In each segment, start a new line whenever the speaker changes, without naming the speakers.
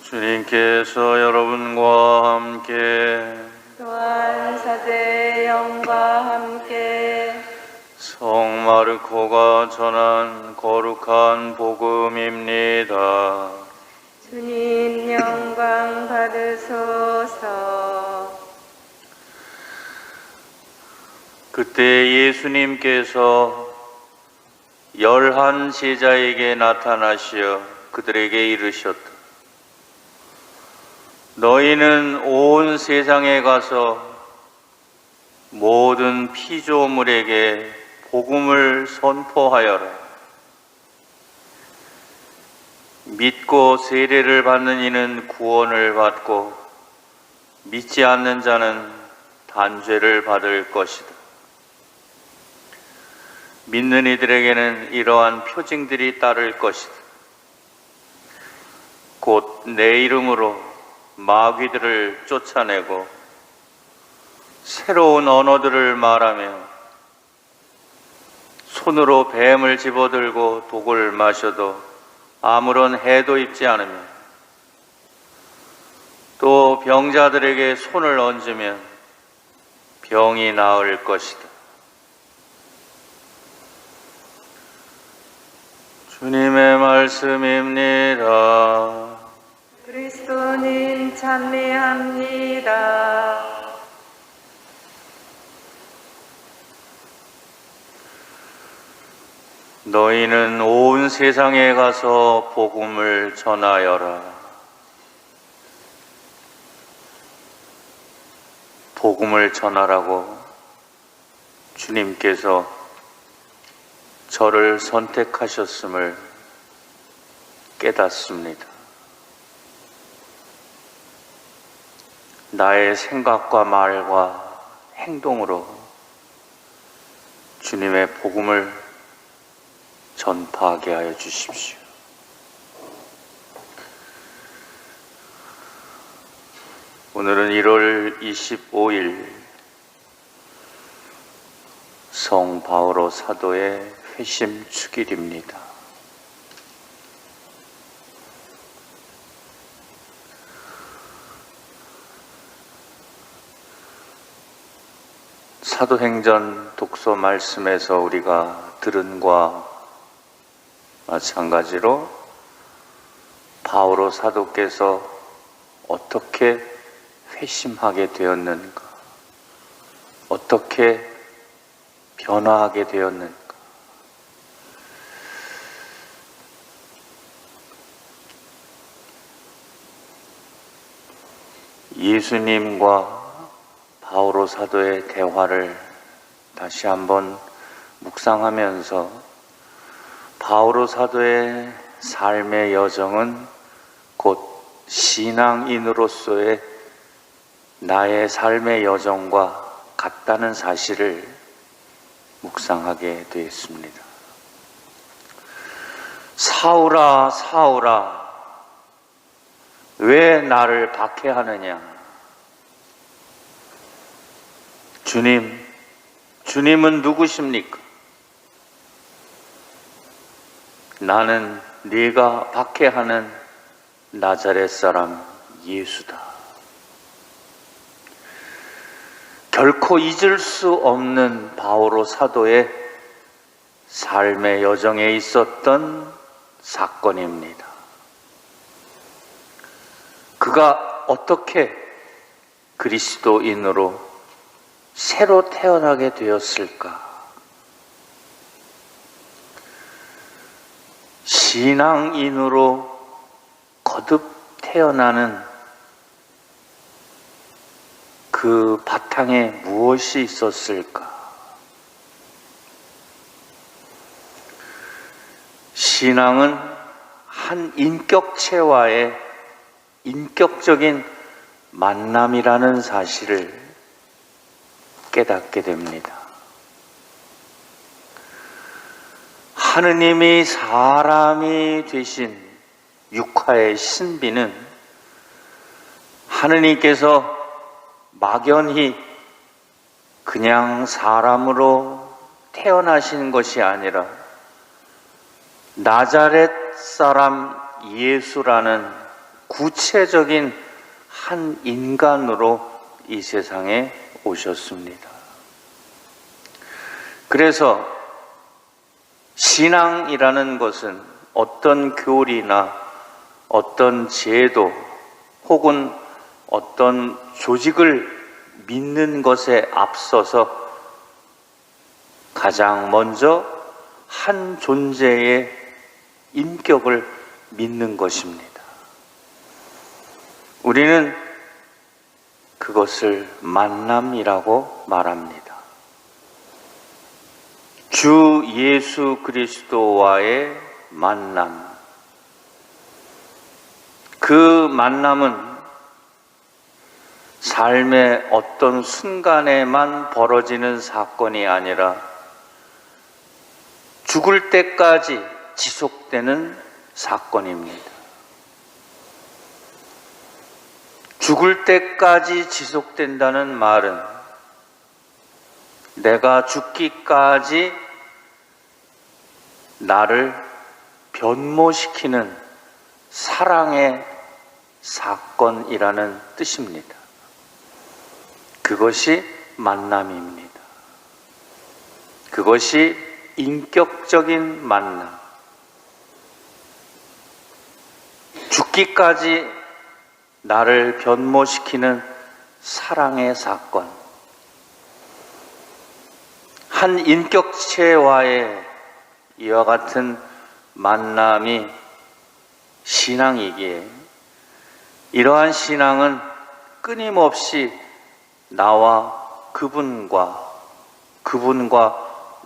주님께서 여러분과 함께
또한 사제의 영과 함께
성 마르코가 전한 거룩한 복음입니다.
주님 영광 받으소서.
그때 예수님께서 11 제자에게 나타나시어 그들에게 이르셨다. 너희는 온 세상에 가서 모든 피조물에게 복음을 선포하여라. 믿고 세례를 받는 이는 구원을 받고 믿지 않는 자는 단죄를 받을 것이다. 믿는 이들에게는 이러한 표징들이 따를 것이다. 곧 내 이름으로 마귀들을 쫓아내고 새로운 언어들을 말하며 손으로 뱀을 집어들고 독을 마셔도 아무런 해도 입지 않으며 또 병자들에게 손을 얹으면 병이 나을 것이다. 주님의 말씀입니다.
그리스도님 찬미합니다.
너희는 온 세상에 가서 복음을 전하여라. 복음을 전하라고 주님께서 저를 선택하셨음을 깨닫습니다. 나의 생각과 말과 행동으로 주님의 복음을 전파하게 하여 주십시오. 오늘은 1월 25일 성 바오로 사도의 회심 축일입니다. 사도행전 독서 말씀에서 우리가 들은 것과 마찬가지로 바오로 사도께서 어떻게 회심하게 되었는가, 어떻게 변화하게 되었는가, 예수님과 바오로 사도의 대화를 다시 한번 묵상하면서 바오로 사도의 삶의 여정은 곧 신앙인으로서의 나의 삶의 여정과 같다는 사실을 묵상하게 되었습니다. 사울아, 사울아, 왜 나를 박해하느냐? 주님은 누구십니까? 나는 네가 박해하는 나자렛 사람 예수다. 결코 잊을 수 없는 바오로 사도의 삶의 여정에 있었던 사건입니다. 그가 어떻게 그리스도인으로 새로 태어나게 되었을까? 신앙인으로 거듭 태어나는 그 바탕에 무엇이 있었을까? 신앙은 한 인격체와의 인격적인 만남이라는 사실을 깨닫게 됩니다. 하느님이 사람이 되신 육화의 신비는 하느님께서 막연히 그냥 사람으로 태어나신 것이 아니라 나자렛 사람 예수라는 구체적인 한 인간으로 이 세상에 오셨습니다. 그래서 신앙이라는 것은 어떤 교리나 어떤 제도 혹은 어떤 조직을 믿는 것에 앞서서 가장 먼저 한 존재의 인격을 믿는 것입니다. 우리는 그것을 만남이라고 말합니다. 주 예수 그리스도와의 만남. 그 만남은 삶의 어떤 순간에만 벌어지는 사건이 아니라 죽을 때까지 지속되는 사건입니다. 죽을 때까지 지속된다는 말은 내가 죽기까지 나를 변모시키는 사랑의 사건이라는 뜻입니다. 그것이 만남입니다. 그것이 인격적인 만남. 죽기까지 나를 변모시키는 사랑의 사건. 한 인격체와의 이와 같은 만남이 신앙이기에 이러한 신앙은 끊임없이 나와 그분과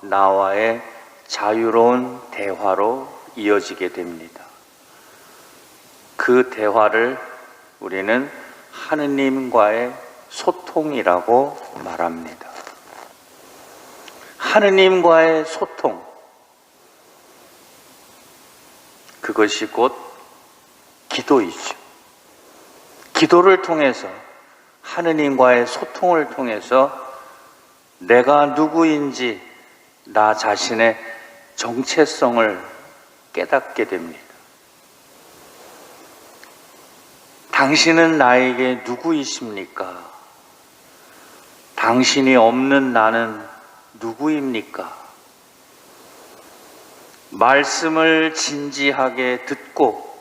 나와의 자유로운 대화로 이어지게 됩니다. 그 대화를 우리는 하느님과의 소통이라고 말합니다. 하느님과의 소통, 그것이 곧 기도이죠. 기도를 통해서, 하느님과의 소통을 통해서 내가 누구인지 나 자신의 정체성을 깨닫게 됩니다. 당신은 나에게 누구이십니까? 당신이 없는 나는 누구입니까? 말씀을 진지하게 듣고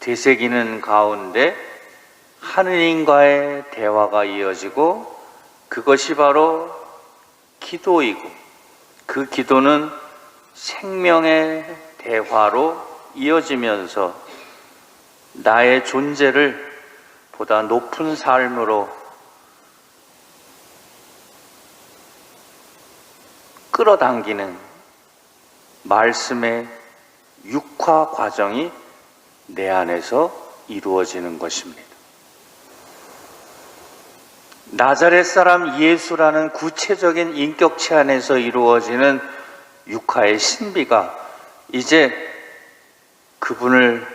되새기는 가운데 하느님과의 대화가 이어지고 그것이 바로 기도이고 그 기도는 생명의 대화로 이어지면서 나의 존재를 보다 높은 삶으로 끌어당기는 말씀의 육화 과정이 내 안에서 이루어지는 것입니다. 나자렛 사람 예수라는 구체적인 인격체 안에서 이루어지는 육화의 신비가 이제 그분을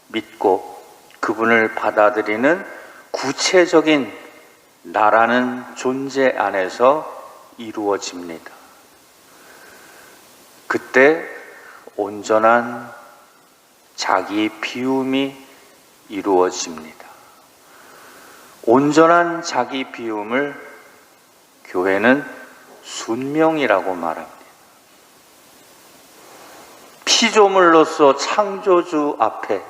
믿고 그분을 받아들이는 구체적인 나라는 존재 안에서 이루어집니다. 그때 온전한 자기 비움이 이루어집니다. 온전한 자기 비움을 교회는 순명이라고 말합니다. 피조물로서 창조주 앞에,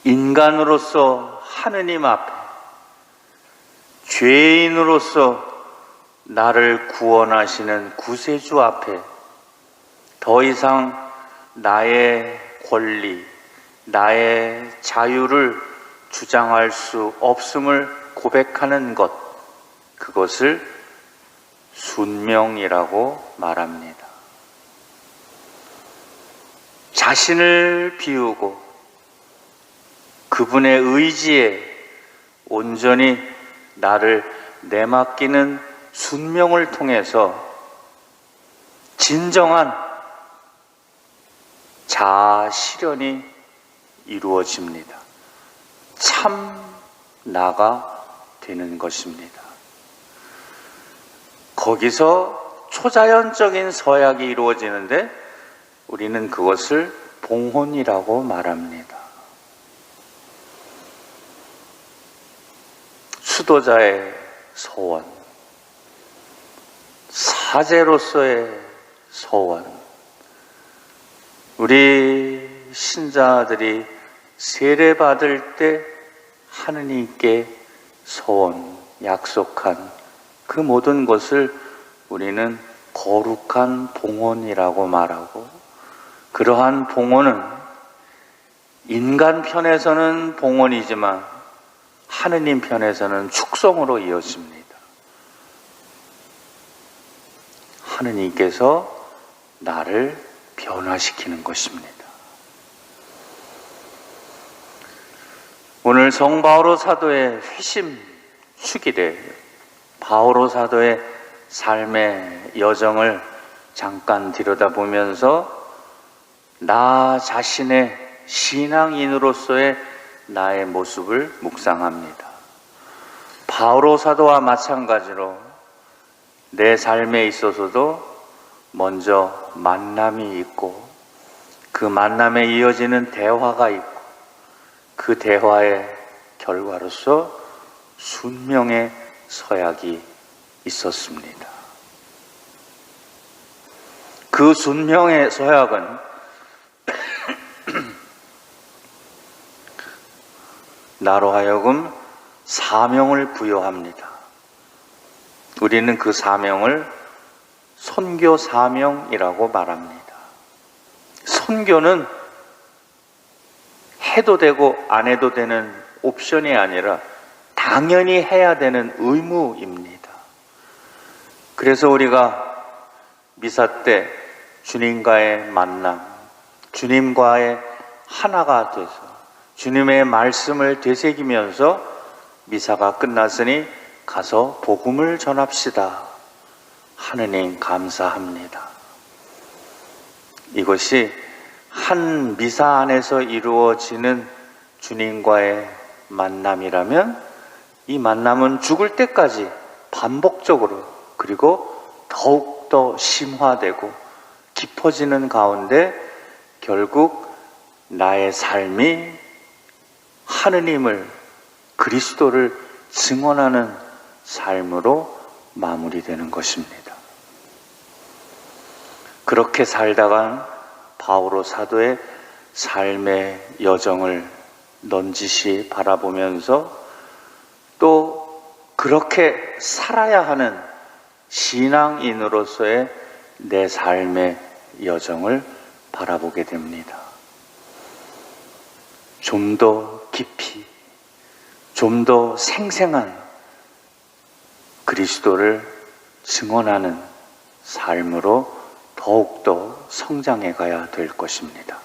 인간으로서 하느님 앞에, 죄인으로서 나를 구원하시는 구세주 앞에 더 이상 나의 권리, 나의 자유를 주장할 수 없음을 고백하는 것, 그것을 순명이라고 말합니다. 자신을 비우고 그분의 의지에 온전히 나를 내맡기는 순명을 통해서 진정한 자아 실현이 이루어집니다. 참 나가 되는 것입니다. 거기서 초자연적인 서약이 이루어지는데 우리는 그것을 봉헌이라고 말합니다. 수도자의 소원, 사제로서의 소원, 우리 신자들이 세례받을 때 하느님께 소원, 약속한 그 모든 것을 우리는 거룩한 봉헌이라고 말하고, 그러한 봉헌은 인간 편에서는 봉헌이지만 하느님 편에서는 축성으로 이어집니다. 하느님께서 나를 변화시키는 것입니다. 오늘 성 바오로 사도의 회심 축일에 바오로 사도의 삶의 여정을 잠깐 들여다보면서 나 자신의 신앙인으로서의 나의 모습을 묵상합니다. 바오로 사도와 마찬가지로 내 삶에 있어서도 먼저 만남이 있고, 그 만남에 이어지는 대화가 있고, 그 대화의 결과로서 순명의 서약이 있었습니다. 그 순명의 서약은 나로 하여금 사명을 부여합니다. 우리는 그 사명을 선교 사명이라고 말합니다. 선교는 해도 되고 안 해도 되는 옵션이 아니라 당연히 해야 되는 의무입니다. 그래서 우리가 미사 때 주님과의 만남, 주님과의 하나가 돼서 주님의 말씀을 되새기면서 미사가 끝났으니 가서 복음을 전합시다. 하느님 감사합니다. 이것이 한 미사 안에서 이루어지는 주님과의 만남이라면 이 만남은 죽을 때까지 반복적으로, 그리고 더욱더 심화되고 깊어지는 가운데 결국 나의 삶이 하느님을, 그리스도를 증언하는 삶으로 마무리되는 것입니다. 그렇게 살다간 바오로 사도의 삶의 여정을 넌지시 바라보면서 또 그렇게 살아야 하는 신앙인으로서의 내 삶의 여정을 바라보게 됩니다. 좀 더 깊이, 좀 더 생생한 그리스도를 증언하는 삶으로 더욱더 성장해 가야 될 것입니다.